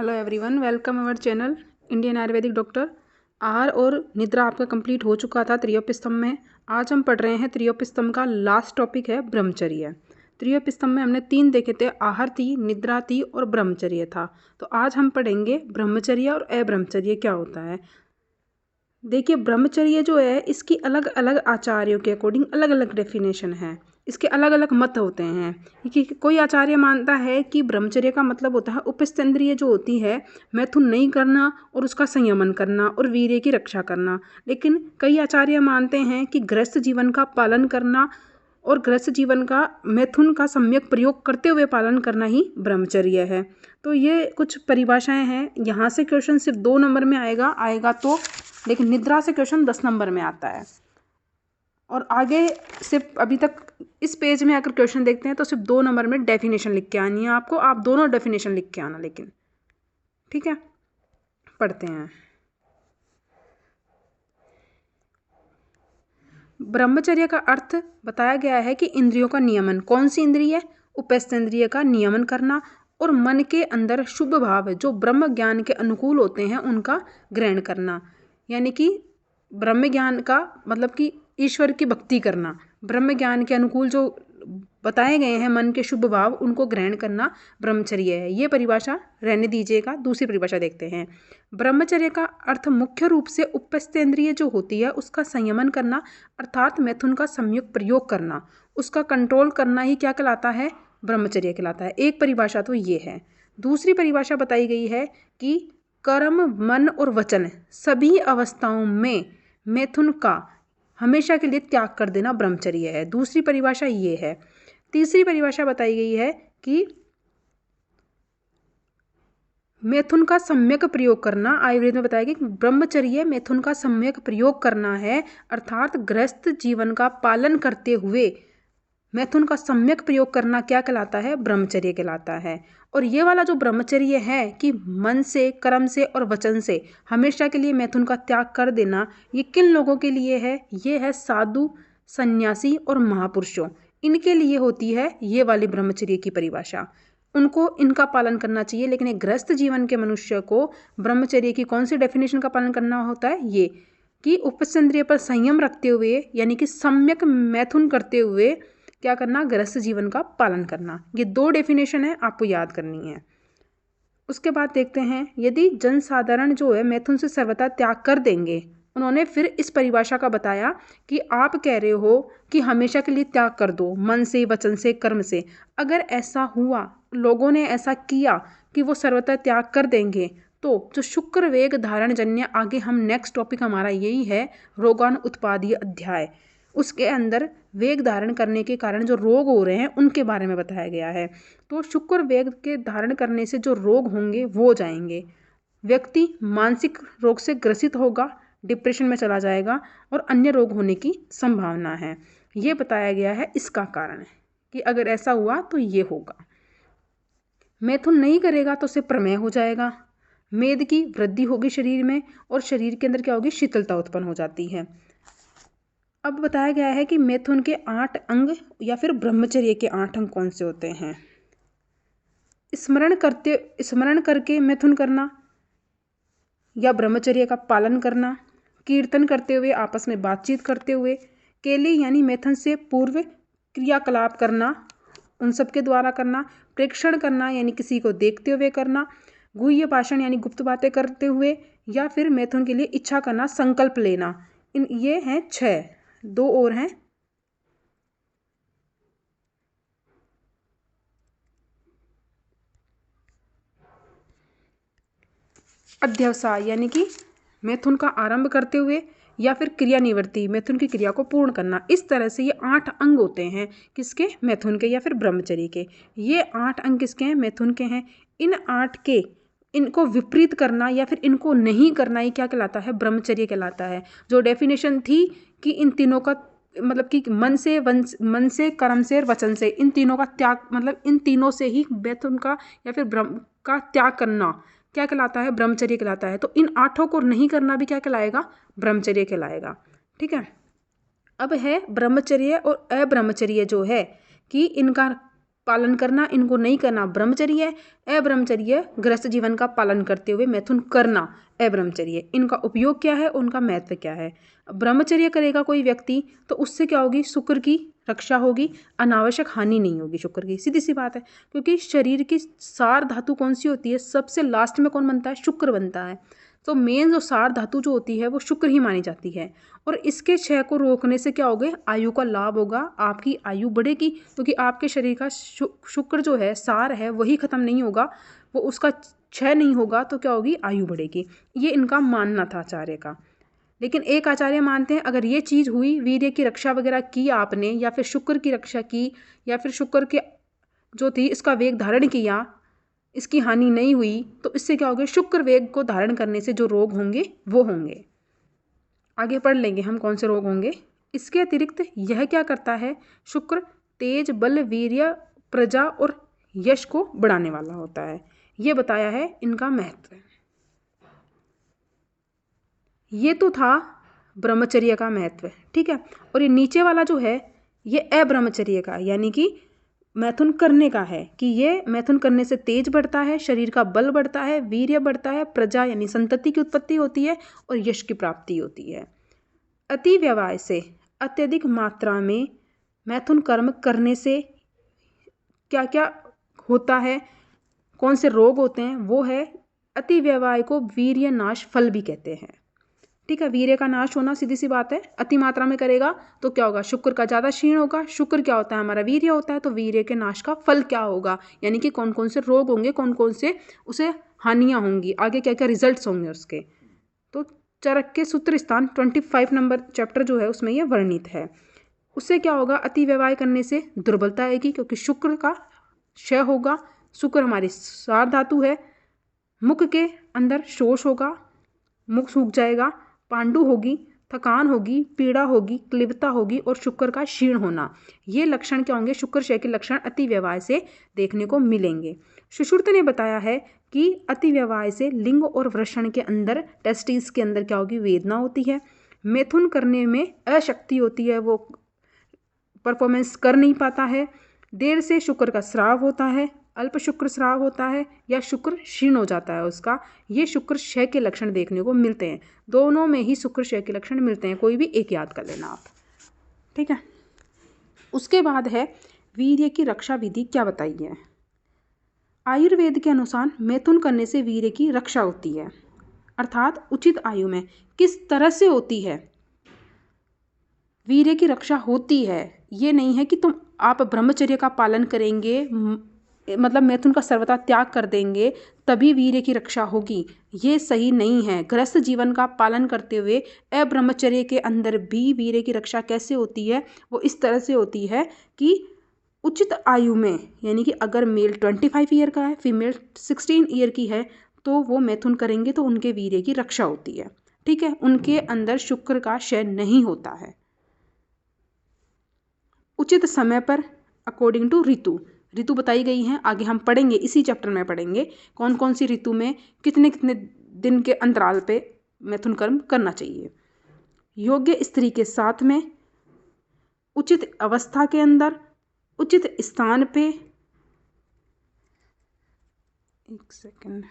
Hello everyone, welcome our channel Indian Ayurvedic doctor. आहार और निद्रा आपका कंप्लीट हो चुका था त्रियोपिस्तम में। आज हम पढ़ रहे हैं त्रियोपिस्तम का लास्ट टॉपिक है ब्रह्मचर्य। त्रियोपिस्तम में हमने 3 देखे थे, आहार थी, निद्रा थी और ब्रह्मचर्य था। तो आज हम पढ़ेंगे ब्रह्मचर्य और अब्रह्मचर्य क्या होता है। देखिए, ब्रह्मचर्य जो है इसकी अलग अलग आचार्यों के अकॉर्डिंग अलग अलग डेफिनेशन है, इसके अलग अलग मत होते हैं। कि कोई आचार्य मानता है कि ब्रह्मचर्य का मतलब होता है उपस्थेंद्रिय जो होती है मैथुन नहीं करना और उसका संयमन करना और वीर्य की रक्षा करना। लेकिन कई आचार्य मानते हैं कि गृहस्थ जीवन का पालन करना और गृहस्थ जीवन का मैथुन का सम्यक प्रयोग करते हुए पालन करना ही ब्रह्मचर्य है। तो ये कुछ परिभाषाएं हैं। यहाँ से क्वेश्चन सिर्फ 2 नंबर में आएगा तो, लेकिन निद्रा से क्वेश्चन 10 नंबर में आता है। और आगे सिर्फ अभी तक इस पेज में अगर क्वेश्चन देखते हैं तो सिर्फ 2 नंबर में डेफिनेशन लिख के आनी है आपको। आप दोनों डेफिनेशन लिख के आना, लेकिन ठीक है। पढ़ते हैं। ब्रह्मचर्य का अर्थ बताया गया है कि इंद्रियों का नियमन। कौन सी इंद्रिय? उपस्थेंद्रिय का नियमन करना और मन के अंदर शुभ भाव जो ब्रह्म ज्ञान के अनुकूल होते हैं उनका ग्रहण करना। यानी कि ब्रह्म ज्ञान का मतलब कि ईश्वर की भक्ति करना, ब्रह्म ज्ञान के अनुकूल जो बताए गए हैं मन के शुभ भाव उनको ग्रहण करना ब्रह्मचर्य है। ये परिभाषा रहने दीजिएगा। दूसरी परिभाषा देखते हैं। ब्रह्मचर्य का अर्थ मुख्य रूप से उपस्थेंद्रिय जो होती है उसका संयमन करना, अर्थात मैथुन का सम्यक प्रयोग करना, उसका कंट्रोल करना ही क्या कहलाता है? ब्रह्मचर्य कहलाता है। एक परिभाषा तो ये है। दूसरी परिभाषा बताई गई है कि कर्म, मन और वचन सभी अवस्थाओं में मैथुन का हमेशा के लिए त्याग कर देना ब्रह्मचर्य है। दूसरी परिभाषा ये है। तीसरी परिभाषा बताई गई है कि मैथुन का सम्यक प्रयोग करना। आयुर्वेद में बताया गया कि ब्रह्मचर्य मैथुन का सम्यक प्रयोग करना है, अर्थात गृहस्थ जीवन का पालन करते हुए मैथुन का सम्यक प्रयोग करना क्या कहलाता है? ब्रह्मचर्य कहलाता है। और ये वाला जो ब्रह्मचर्य है कि मन से, कर्म से और वचन से हमेशा के लिए मैथुन का त्याग कर देना, ये किन लोगों के लिए है? ये है साधु, सन्यासी और महापुरुषों। इनके लिए होती है ये वाली ब्रह्मचर्य की परिभाषा। उनको इनका पालन करना चाहिए। लेकिन एक गृहस्थ जीवन के मनुष्य को ब्रह्मचर्य की कौन सी डेफिनेशन का पालन करना होता है? ये कि उपस्थेंद्रिय पर संयम रखते हुए, यानी कि सम्यक मैथुन करते हुए क्या करना? गृहस्थ जीवन का पालन करना। ये 2 डेफिनेशन है, आपको याद करनी है। उसके बाद देखते हैं, यदि जनसाधारण जो है मैथुन से सर्वथा त्याग कर देंगे। उन्होंने फिर इस परिभाषा का बताया कि आप कह रहे हो कि हमेशा के लिए त्याग कर दो मन से, वचन से, कर्म से। अगर ऐसा हुआ, लोगों ने ऐसा किया कि वो सर्वथा त्याग कर देंगे, तो जो शुक्र वेग धारण जन्य, आगे हम नेक्स्ट टॉपिक हमारा यही है रोगान उत्पादीय अध्याय, उसके अंदर वेग धारण करने के कारण जो रोग हो रहे हैं उनके बारे में बताया गया है। तो शुक्र वेग के धारण करने से जो रोग होंगे वो हो जाएंगे। व्यक्ति मानसिक रोग से ग्रसित होगा, डिप्रेशन में चला जाएगा और अन्य रोग होने की संभावना है। ये बताया गया है इसका कारण है कि अगर ऐसा हुआ तो ये होगा। मैथुन नहीं करेगा तो उसे प्रमेह हो जाएगा, मेद की वृद्धि होगी शरीर में और शरीर के अंदर क्या होगी? शीतलता उत्पन्न हो जाती है। अब बताया गया है कि मैथुन के 8 अंग या फिर ब्रह्मचर्य के 8 अंग कौन से होते हैं। स्मरण करके मैथुन करना या ब्रह्मचर्य का पालन करना, कीर्तन करते हुए, आपस में बातचीत करते हुए, केली यानी मैथुन से पूर्व क्रियाकलाप करना, उन सब के द्वारा करना, प्रेक्षण करना यानी किसी को देखते हुए करना, गुह्य भाषण यानी गुप्त बातें करते हुए, या फिर मैथुन के लिए इच्छा करना, संकल्प लेना। ये हैं 6। 2 और हैं। अध्यवसाय यानी कि मैथुन का आरंभ करते हुए, या फिर क्रिया निवृत्ति, मैथुन की क्रिया को पूर्ण करना। इस तरह से ये 8 अंग होते हैं। किसके? मैथुन के या फिर ब्रह्मचर्य के। ये 8 अंग किसके हैं? मैथुन के हैं। इन 8 के इनको विपरीत करना या फिर इनको नहीं करना ये क्या कहलाता है? ब्रह्मचर्य कहलाता है। जो डेफिनेशन थी कि इन तीनों का मतलब कि मन से, कर्म से, वचन से, इन तीनों का त्याग, मतलब इन तीनों से ही मैथुन का या फिर ब्रह्म का त्याग करना क्या कहलाता है? ब्रह्मचर्य कहलाता है। तो इन 8 को नहीं करना भी क्या कहलाएगा? ब्रह्मचर्य कहलाएगा। ठीक है। अब है ब्रह्मचर्य और अब्रह्मचर्य जो है कि इनका पालन करना, इनको नहीं करना ब्रह्मचर्य है। अब्रह्मचर्य गृहस्थ जीवन का पालन करते हुए मैथुन करना अब्रह्मचर्य। इनका उपयोग क्या है, उनका महत्व क्या है। ब्रह्मचर्य करेगा कोई व्यक्ति तो उससे क्या होगी, शुक्र की रक्षा होगी, अनावश्यक हानि नहीं होगी शुक्र की, सीधी सी बात है। क्योंकि शरीर की सार धातु कौन सी होती है, सबसे लास्ट में कौन बनता है, शुक्र बनता है। तो मेन जो सार धातु जो होती है वो शुक्र ही मानी जाती है। और इसके क्षय को रोकने से क्या होगा, आयु का लाभ होगा, आपकी आयु बढ़ेगी। क्योंकि आपके शरीर का शुक्र जो है, सार है, वही खत्म नहीं होगा, वो उसका क्षय नहीं होगा, तो क्या होगी, आयु बढ़ेगी। ये इनका मानना था आचार्य का। लेकिन एक आचार्य मानते हैं अगर ये चीज़ हुई, वीर्य की रक्षा वगैरह की आपने, या फिर शुक्र की रक्षा की, या फिर शुक्र के जो थी इसका वेग धारण किया, इसकी हानि नहीं हुई, तो इससे क्या होगा, शुक्र वेग को धारण करने से जो रोग होंगे वो होंगे। आगे पढ़ लेंगे हम कौन से रोग होंगे। इसके अतिरिक्त यह क्या करता है, शुक्र तेज, बल, वीर्य, प्रजा और यश को बढ़ाने वाला होता है। ये बताया है इनका महत्व। ये तो था ब्रह्मचर्य का महत्व, ठीक है। और ये नीचे वाला जो है ये अब्रह्मचर्य का, यानी कि मैथुन करने का है, कि ये मैथुन करने से तेज बढ़ता है, शरीर का बल बढ़ता है, वीर्य बढ़ता है, प्रजा यानी संतति की उत्पत्ति होती है, और यश की प्राप्ति होती है। अति व्यवहार से, अत्यधिक मात्रा में मैथुन कर्म करने से क्या क्या होता है, कौन से रोग होते हैं, वो है अति व्यवहार को वीर्य नाश फल भी कहते हैं, ठीक है। वीर्य का नाश होना सीधी सी बात है, अति मात्रा में करेगा तो क्या होगा, शुक्र का ज़्यादा क्षीण होगा। शुक्र क्या होता है, हमारा वीर्य होता है, तो वीर्य के नाश का फल क्या होगा, यानी कि कौन कौन से रोग होंगे, कौन कौन से उसे हानियाँ होंगी, आगे क्या क्या रिजल्ट्स होंगे उसके। तो चरक के सूत्र स्थान 25 नंबर चैप्टर जो है उसमें यह वर्णित है। उससे क्या होगा, अति व्यवहार करने से दुर्बलता आएगी, क्योंकि शुक्र का क्षय होगा। शुक्र हमारी सार धातु है। मुख के अंदर शोष होगा, मुख सूख जाएगा, पांडु होगी, थकान होगी, पीड़ा होगी, क्लिवता होगी और शुक्र का क्षीण होना। ये लक्षण क्या होंगे, शुक्र क्षय के लक्षण अति व्यवहार से देखने को मिलेंगे। सुश्रुत ने बताया है कि अति व्यवहार से लिंग और वृषण के अंदर, टेस्टिस के अंदर क्या होगी, वेदना होती है। मैथुन करने में अशक्ति होती है, वो परफॉर्मेंस कर नहीं पाता है। देर से शुक्र का स्राव होता है, अल्प शुक्र स्राव होता है, या शुक्र क्षीण हो जाता है उसका। ये शुक्र क्षय के लक्षण देखने को मिलते हैं। दोनों में ही शुक्र क्षय के लक्षण मिलते हैं, कोई भी एक याद कर लेना आप, ठीक है। उसके बाद है वीर्य की रक्षा विधि क्या बताई है। आयुर्वेद के अनुसार मैथुन करने से वीर्य की रक्षा होती है, अर्थात उचित आयु में किस तरह से होती है वीर्य की रक्षा होती है। ये नहीं है कि आप ब्रह्मचर्य का पालन करेंगे, मतलब मैथुन का सर्वथा त्याग कर देंगे तभी वीर्य की रक्षा होगी, ये सही नहीं है। गृहस्थ जीवन का पालन करते हुए अब्रह्मचर्य के अंदर भी वीर्य की रक्षा कैसे होती है, वो इस तरह से होती है कि उचित आयु में, यानी कि अगर मेल 25 ईयर का है, फीमेल 16 ईयर की है, तो वो मैथुन करेंगे तो उनके वीर्य की रक्षा होती है, ठीक है। उनके अंदर शुक्र का क्षय नहीं होता है। उचित समय पर अकॉर्डिंग टू ऋतु बताई गई हैं, आगे हम पढ़ेंगे, इसी चैप्टर में पढ़ेंगे कौन कौन सी ऋतु में कितने कितने दिन के अंतराल पे मैथुन कर्म करना चाहिए। योग्य स्त्री के साथ में, उचित अवस्था के अंदर, उचित स्थान पे, एक सेकंड,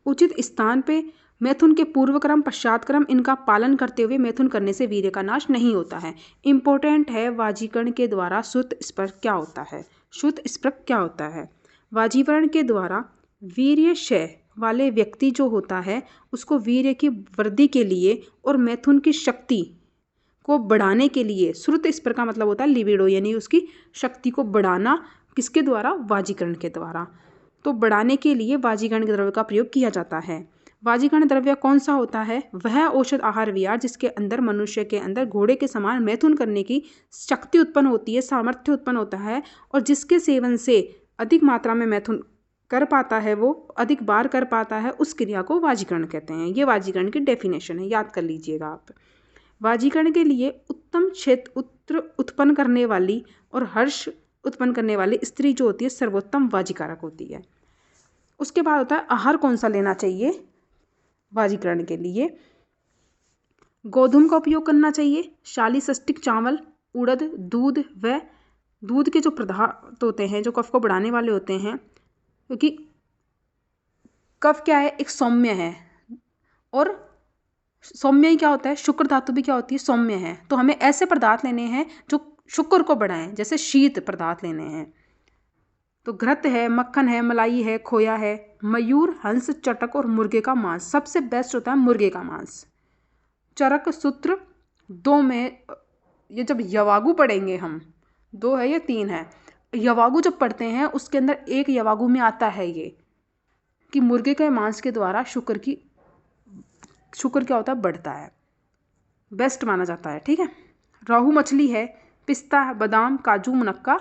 उचित स्थान पे मैथुन के पूर्व क्रम पश्चात क्रम इनका पालन करते हुए मैथुन करने से वीर्य का नाश नहीं होता है। इंपॉर्टेंट है, वाजीकरण के द्वारा श्रुत स्पर्श क्या होता है। श्रुत स्पर्श क्या होता है, वाजीकरण के द्वारा वीर्य क्षय वाले व्यक्ति जो होता है उसको वीर्य की वृद्धि के लिए और मैथुन की शक्ति को बढ़ाने के लिए, श्रुत स्पर्श का मतलब होता है लिबिडो, यानी उसकी शक्ति को बढ़ाना, किसके द्वारा, वाजीकरण के द्वारा। तो बढ़ाने के लिए वाजीकरण के द्रव्य का प्रयोग किया जाता है। वाजीकरण द्रव्य कौन सा होता है, वह औषध आहार विहार जिसके अंदर मनुष्य के अंदर घोड़े के समान मैथुन करने की शक्ति उत्पन्न होती है, सामर्थ्य उत्पन्न होता है, और जिसके सेवन से अधिक मात्रा में मैथुन कर पाता है, वो अधिक बार कर पाता है, उस क्रिया को वाजीकरण कहते हैं। ये वाजीकरण की डेफिनेशन है, याद कर लीजिएगा आप। वाजीकरण के लिए उत्तम क्षेत्र उत्पन्न करने वाली और हर्ष उत्पन्न करने वाली स्त्री जो होती है सर्वोत्तम वाजीकारक होती है। उसके बाद होता है आहार कौन सा लेना चाहिए वाजीकरण के लिए। गोधूम का उपयोग करना चाहिए, शालीसष्टिक चावल, उड़द, दूध व दूध के जो पदार्थ होते हैं जो कफ को बढ़ाने वाले होते हैं, क्योंकि कफ क्या है, एक सौम्य है, और सौम्य ही क्या होता है, शुक्र धातु भी क्या होती है, सौम्य है। तो हमें ऐसे पदार्थ लेने हैं जो शुक्र को बढ़ाएं, जैसे शीत पदार्थ लेने हैं। तो घृत है, मक्खन है, मलाई है, खोया है, मयूर, हंस, चटक और मुर्गे का मांस। सबसे बेस्ट होता है मुर्गे का मांस। चरक, सूत्र 2 में, ये जब यवागु पढ़ेंगे हम, 2 है या 3 है, यवागु जब पढ़ते हैं उसके अंदर एक यवागु में आता है ये कि मुर्गे के मांस के द्वारा शुक्र क्या होता है, बढ़ता है, बेस्ट माना जाता है। ठीक है। रोहू मछली है, पिस्ता, बादाम, काजू, मुनक्का,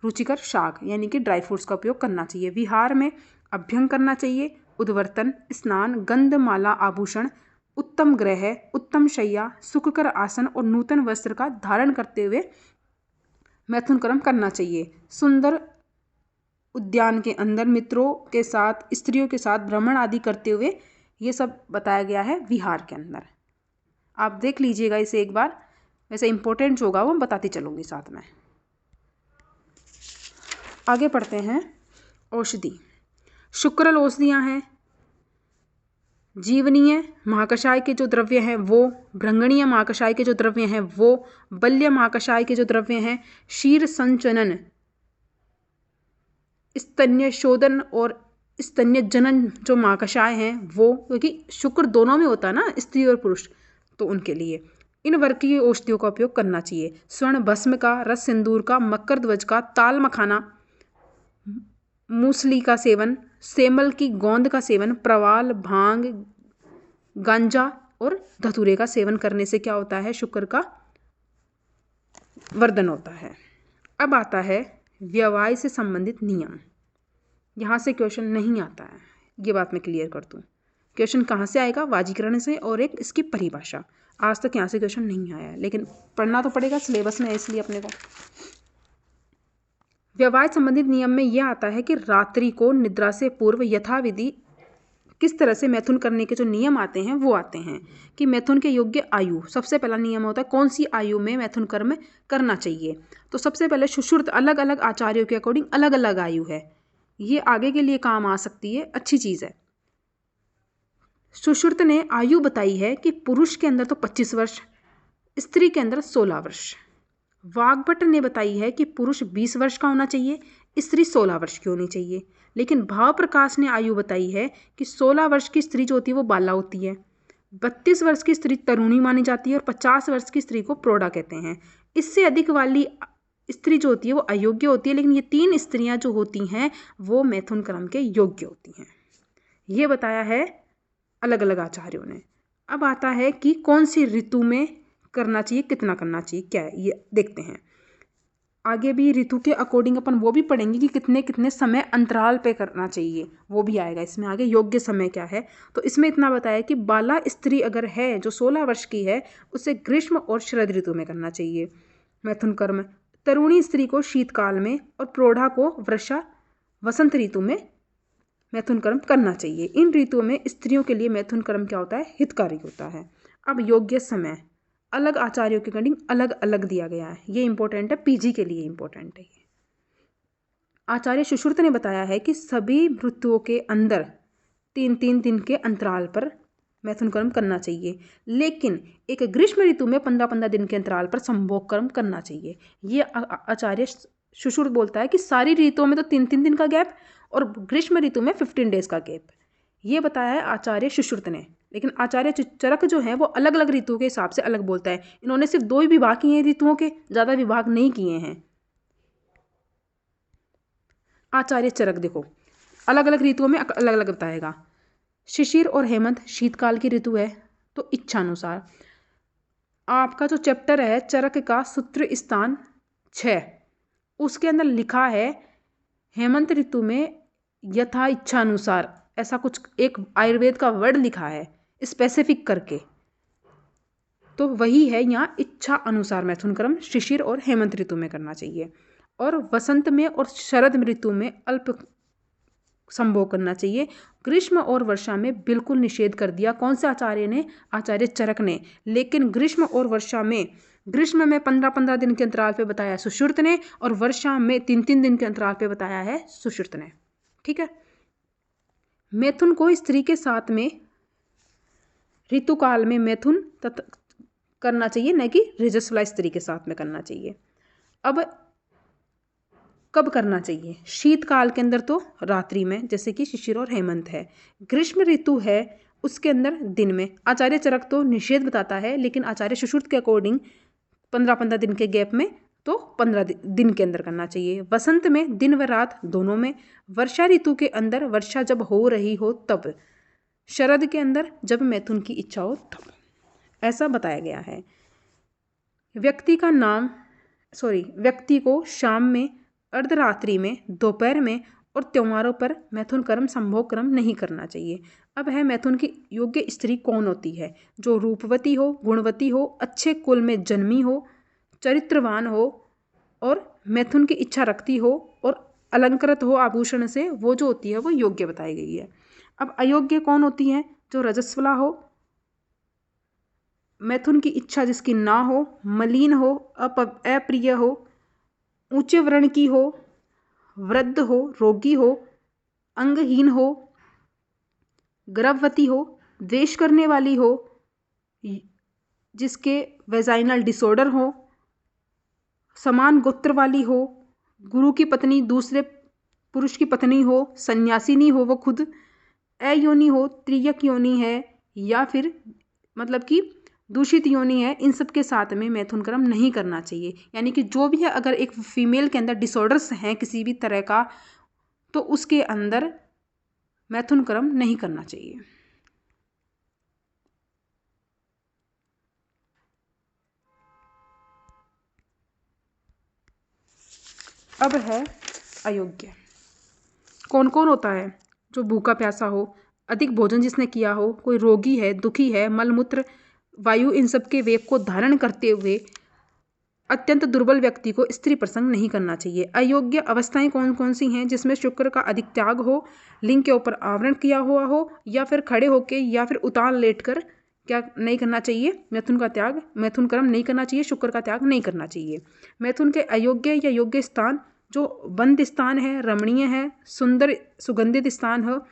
रुचिकर शाक यानी कि ड्राई फ्रूट्स का उपयोग करना चाहिए। विहार में अभ्यंग करना चाहिए, उद्वर्तन, स्नान, गंध, माला, आभूषण, उत्तम ग्रह, उत्तम शैया, सुखकर आसन और नूतन वस्त्र का धारण करते हुए मैथुन कर्म करना चाहिए। सुंदर उद्यान के अंदर मित्रों के साथ, स्त्रियों के साथ भ्रमण आदि करते हुए, ये सब बताया गया है विहार के अंदर। आप देख लीजिएगा इसे एक बार, वैसे इंपॉर्टेंट जो होगा वो बताती चलूँगी साथ में। आगे पढ़ते हैं औषधि। शुक्रल औषधियाँ हैं, जीवनीय महाकषाय के जो द्रव्य हैं वो, भृंगणीय महाकषाय के जो द्रव्य हैं वो, बल्य महाकषाय के जो द्रव्य हैं, शीर संचनन, स्तन्य शोधन और स्तन्य जनन जो महाकषाय हैं वो, क्योंकि शुक्र दोनों में होता है ना, स्त्री और पुरुष, तो उनके लिए इन वर्गीय औषधियों का उपयोग करना चाहिए। स्वर्ण भस्म का, रस सिंदूर का, मकर ध्वज का, ताल मखाना, मूसली का सेवन, सेमल की गोंद का सेवन, प्रवाल, भांग, गांजा और धतूरे का सेवन करने से क्या होता है, शुक्र का वर्धन होता है। अब आता है व्यवहार से संबंधित नियम। यहाँ से क्वेश्चन नहीं आता है, ये बात मैं क्लियर कर दूँ। क्वेश्चन कहाँ से आएगा, वाजीकरण से, और एक इसकी परिभाषा। आज तक यहाँ से क्वेश्चन नहीं आया है, लेकिन पढ़ना तो पड़ेगा, सिलेबस में है इसलिए अपने को। व्यवहार संबंधित नियम में यह आता है कि रात्रि को निद्रा से पूर्व यथाविधि किस तरह से मैथुन करने के जो नियम आते हैं वो आते हैं कि मैथुन के योग्य आयु, सबसे पहला नियम होता है कौन सी आयु में मैथुन कर्म करना चाहिए। तो सबसे पहले सुश्रुत, अलग अलग आचार्यों के अकॉर्डिंग अलग अलग आयु है, ये आगे के लिए काम आ सकती है, अच्छी चीज़ है। सुश्रुत ने आयु बताई है कि पुरुष के अंदर तो 25 वर्ष, स्त्री के अंदर 16 वर्ष। वाग्भट ने बताई है कि पुरुष 20 वर्ष का होना चाहिए, स्त्री 16 वर्ष की होनी चाहिए। लेकिन भाव प्रकाश ने आयु बताई है कि 16 वर्ष की स्त्री जो होती है वो बाला होती है, 32 वर्ष की स्त्री तरुणी मानी जाती है और 50 वर्ष की स्त्री को प्रौढ़ा कहते हैं। इससे अधिक वाली स्त्री जो होती है वो अयोग्य होती है, लेकिन ये 3 स्त्रियां जो होती हैं वो मैथुन कर्म के योग्य होती हैं। ये बताया है अलग अलग आचार्यों ने। अब आता है कि कौन सी ऋतु में करना चाहिए, कितना करना चाहिए, क्या है ये देखते हैं। आगे भी ऋतु के अकॉर्डिंग अपन वो भी पढ़ेंगे कि कितने कितने समय अंतराल पे करना चाहिए, वो भी आएगा इसमें आगे। योग्य समय क्या है, तो इसमें इतना बताया कि बाला स्त्री अगर है जो 16 वर्ष की है उसे ग्रीष्म और शरद ऋतु में करना चाहिए मैथुन कर्म। तरुणी स्त्री को शीतकाल में और प्रौढ़ा को वर्षा वसंत ऋतु में मैथुन कर्म करना चाहिए। इन ऋतुओं में स्त्रियों के लिए मैथुन कर्म क्या होता है, हितकारी होता है। अब योग्य समय अलग आचार्यों के अकॉर्डिंग अलग अलग दिया गया है, ये इंपॉर्टेंट है, पीजी के लिए इंपॉर्टेंट है ये। आचार्य सुश्रुत ने बताया है कि सभी ऋतुओं के अंदर 3-3 दिन के अंतराल पर मैथुन कर्म करना चाहिए, लेकिन एक ग्रीष्म ऋतु में 15-15 दिन के अंतराल पर संभोग कर्म करना चाहिए। ये आचार्य सुश्रुत बोलता है कि सारी ऋतुओं में तो 3-3 दिन का गैप और ग्रीष्म ऋतु में 15 डेज का गैप, ये बताया है आचार्य सुश्रुत ने। लेकिन आचार्य चरक जो है वो अलग अलग ऋतुओं के हिसाब से अलग बोलता है। इन्होंने सिर्फ 2 ही विभाग किए हैं ऋतुओं के, ज़्यादा विभाग नहीं किए हैं। आचार्य चरक देखो अलग अलग ऋतुओं में अलग अलग बताएगा। शिशिर और हेमंत शीतकाल की ऋतु है, तो इच्छानुसार। आपका जो चैप्टर है चरक का सूत्र स्थान 6, उसके अंदर लिखा है हेमंत ऋतु में यथा इच्छानुसार, ऐसा कुछ एक आयुर्वेद का वर्ड लिखा है स्पेसिफिक करके, तो वही है यहाँ इच्छा अनुसार मैथुन कर्म शिशिर और हेमंत ऋतु में करना चाहिए। और वसंत में और शरद ऋतु में अल्प संभोग करना चाहिए। ग्रीष्म और वर्षा में बिल्कुल निषेध कर दिया। कौन से आचार्य ने, आचार्य चरक ने। लेकिन ग्रीष्म और वर्षा में ग्रीष्म में 15-15 दिन के अंतराल पे बताया है सुश्रुत ने, और वर्षा में 3-3 दिन के अंतराल पे बताया है सुश्रुत ने। ठीक है। मैथुन को स्त्री के साथ में ऋतुकाल में मैथुन करना चाहिए, न कि रजस्वला स्त्री के साथ में करना चाहिए। अब कब करना चाहिए? शीतकाल के अंदर तो रात्रि में, जैसे कि शिशिर और हेमंत है। ग्रीष्म ऋतु है उसके अंदर दिन में। आचार्य चरक तो निषेध बताता है, लेकिन आचार्य सुश्रुत के अकॉर्डिंग 15-15 दिन के गैप में तो 15 दिन के अंदर करना चाहिए। वसंत में दिन व रात दोनों में। वर्षा ऋतु के अंदर वर्षा जब हो रही हो तब। शरद के अंदर जब मैथुन की इच्छा हो तब। ऐसा बताया गया है। व्यक्ति को शाम में, अर्धरात्रि में, दोपहर में और त्योहारों पर मैथुन कर्म संभोग कर्म नहीं करना चाहिए। अब है मैथुन की योग्य स्त्री कौन होती है? जो रूपवती हो, गुणवती हो, अच्छे कुल में जन्मी हो, चरित्रवान हो और मैथुन की इच्छा रखती हो और अलंकृत हो आभूषण से, वो जो होती है वो योग्य बताई गई है। अब अयोग्य कौन होती है? जो रजस्वला हो, मैथुन की इच्छा जिसकी ना हो, मलिन हो, अप्रिय हो, ऊंचे वर्ण की हो, वृद्ध हो, रोगी हो, अंगहीन हो, गर्भवती हो, द्वेष करने वाली हो, जिसके वेजाइनल डिसऑर्डर हो, समान गोत्र वाली हो, गुरु की पत्नी दूसरे पुरुष की पत्नी हो, सन्यासिनी हो वो खुद, अयोनि हो, त्रियक योनि है, या फिर मतलब कि दूषित योनि है, इन सब के साथ में मैथुन कर्म नहीं करना चाहिए। यानी कि जो भी है, अगर एक फीमेल के अंदर डिसऑर्डर्स हैं किसी भी तरह का, तो उसके अंदर मैथुन कर्म नहीं करना चाहिए। अब है अयोग्य। कौन कौन होता है? जो भूखा प्यासा हो, अधिक भोजन जिसने किया हो, कोई रोगी है, दुखी है, मलमूत्र वायु इन सब के वेग को धारण करते हुए अत्यंत दुर्बल व्यक्ति को स्त्री प्रसंग नहीं करना चाहिए। अयोग्य अवस्थाएं कौन कौन सी हैं? जिसमें शुक्र का अधिक त्याग हो, लिंग के ऊपर आवरण किया हुआ हो, या फिर खड़े होके या फिर उतान लेटकर क्या नहीं करना चाहिए? मैथुन कर्म नहीं करना चाहिए, शुक्र का त्याग नहीं करना चाहिए। मैथुन के अयोग्य या योग्य स्थान, जो बंद स्थान है, रमणीय है, सुंदर सुगंधित स्थान हो,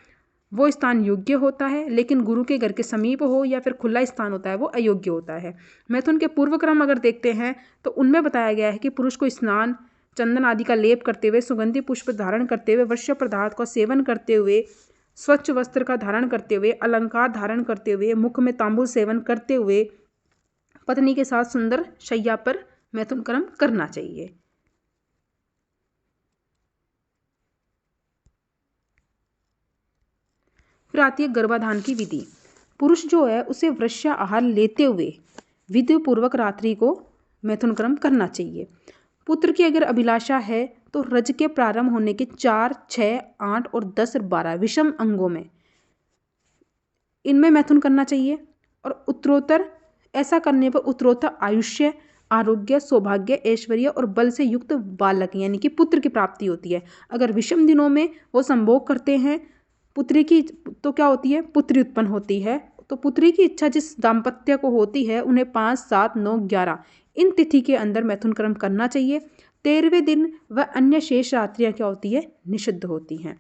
वो स्थान योग्य होता है। लेकिन गुरु के घर के समीप हो या फिर खुला स्थान होता है, वो अयोग्य होता है। मैथुन के पूर्व क्रम अगर देखते हैं तो उनमें बताया गया है कि पुरुष को स्नान, चंदन आदि का लेप करते हुए, सुगंधी पुष्प धारण करते हुए, वश्य पदार्थ का सेवन करते हुए, स्वच्छ वस्त्र का धारण करते हुए, अलंकार धारण करते हुए, मुख में तांबुल सेवन करते हुए पत्नी के साथ सुंदर शैया पर मैथुन कर्म करना चाहिए। फिर आती है गर्भाधान की विधि। पुरुष जो है उसे वृश्य आहार लेते हुए विधि पूर्वक रात्रि को मैथुन कर्म करना चाहिए। पुत्र की अगर अभिलाषा है तो रज के प्रारंभ होने के 4, 6, 8 और 10 और 12 विषम अंगों में, इनमें मैथुन करना चाहिए। और उत्तरोत्तर ऐसा करने पर उत्तरोत्तर आयुष्य, आरोग्य, सौभाग्य, ऐश्वर्य और बल से युक्त बालक यानी कि पुत्र की प्राप्ति होती है। अगर विषम दिनों में वो संभोग करते हैं पुत्री की, तो क्या होती है? पुत्री उत्पन्न होती है। तो पुत्री की इच्छा जिस दाम्पत्य को होती है उन्हें 5, 7, 9, 11 इन तिथि के अंदर मैथुन कर्म करना चाहिए। 13वें दिन व अन्य शेष रात्रियां क्या होती है? निषिद्ध होती हैं।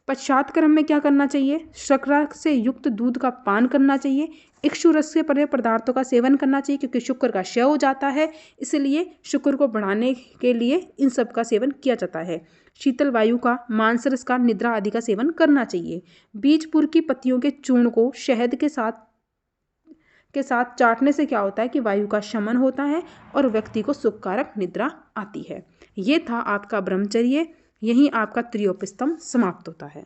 पश्चात कर्म में क्या करना चाहिए? शर्करा से युक्त दूध का पान करना चाहिए। इक्षु रस से परे पदार्थों का सेवन करना चाहिए, क्योंकि शुक्र का क्षय हो जाता है, इसलिए शुक्र को बढ़ाने के लिए इन सब का सेवन किया जाता है। शीतल वायु का, मांस रस का, निद्रा आदि का सेवन करना चाहिए। बीजपुर की पत्तियों के चूर्ण को शहद के साथ चाटने से क्या होता है कि वायु का शमन होता है और व्यक्ति को सुखकारक निद्रा आती है। ये था आपका ब्रह्मचर्य। यहीं आपका त्रियोपस्तंभ समाप्त होता है।